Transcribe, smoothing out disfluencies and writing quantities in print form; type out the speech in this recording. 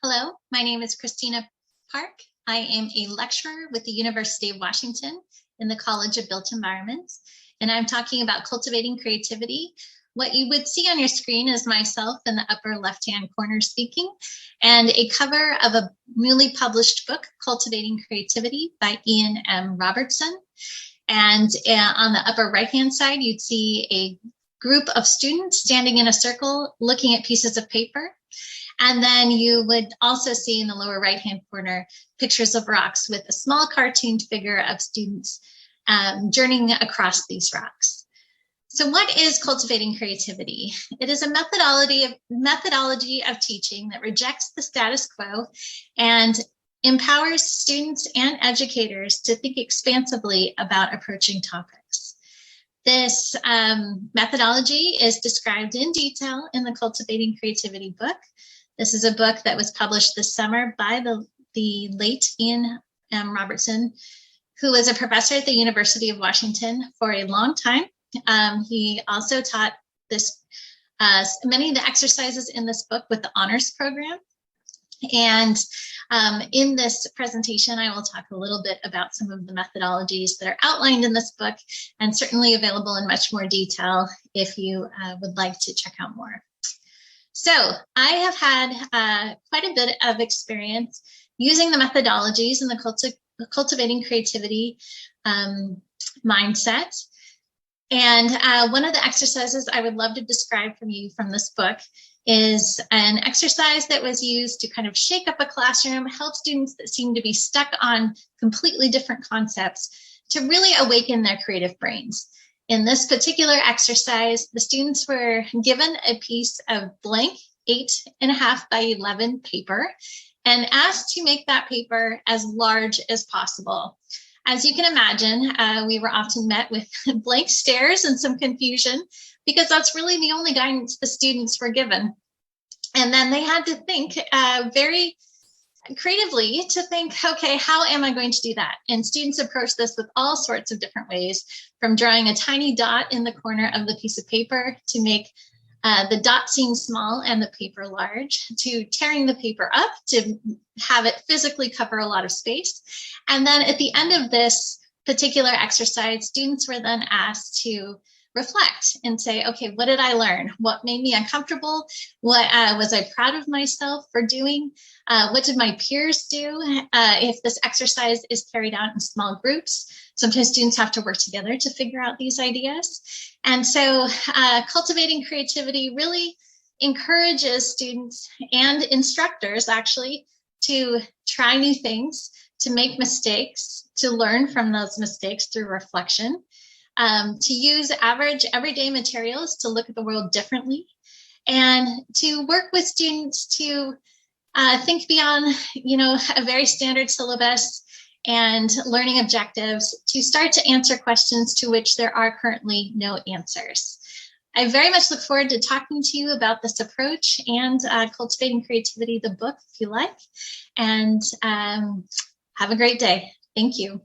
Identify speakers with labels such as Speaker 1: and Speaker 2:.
Speaker 1: Hello, my name is Kristina Park. I am a lecturer with the University of Washington in the College of Built Environments, and I'm talking about cultivating creativity. What you would see on your screen is myself in the upper left-hand corner speaking, and a cover of a newly published book, Cultivating Creativity by Iain M. Robertson. And on the upper right-hand side, you'd see a group of students standing in a circle looking at pieces of paper. And then you would also see in the lower right-hand corner pictures of rocks with a small cartooned figure of students journeying across these rocks. So what is cultivating creativity? It is a methodology of teaching that rejects the status quo and empowers students and educators to think expansively about approaching topics. This methodology is described in detail in the Cultivating Creativity book. This is a book that was published this summer by the late Iain M. Robertson, who was a professor at the University of Washington for a long time. He also taught many of the exercises in this book with the honors program. And in this presentation, I will talk a little bit about some of the methodologies that are outlined in this book and certainly available in much more detail if you would like to check out more. So I have had quite a bit of experience using the methodologies in the cultivating creativity mindset. And one of the exercises I would love to describe from this book is an exercise that was used to kind of shake up a classroom, help students that seem to be stuck on completely different concepts to really awaken their creative brains. In this particular exercise, the students were given a piece of blank 8.5 by 11 paper and asked to make that paper as large as possible. As you can imagine, we were often met with blank stares and some confusion because that's really the only guidance the students were given. And then they had to think very creatively to think, okay, how am I going to do that? And students approach this with all sorts of different ways, from drawing a tiny dot in the corner of the piece of paper to make the dot seem small and the paper large, to tearing the paper up to have it physically cover a lot of space. And then at the end of this particular exercise, students were then asked to reflect and say, okay, what did I learn? What made me uncomfortable? What was I proud of myself for doing? What did my peers do? If this exercise is carried out in small groups, sometimes students have to work together to figure out these ideas. And so cultivating creativity really encourages students and instructors actually to try new things, to make mistakes, to learn from those mistakes through reflection, to use average everyday materials to look at the world differently, and to work with students to think beyond, a very standard syllabus and learning objectives to start to answer questions to which there are currently no answers. I very much look forward to talking to you about this approach and Cultivating Creativity, the book, if you like, and have a great day. Thank you.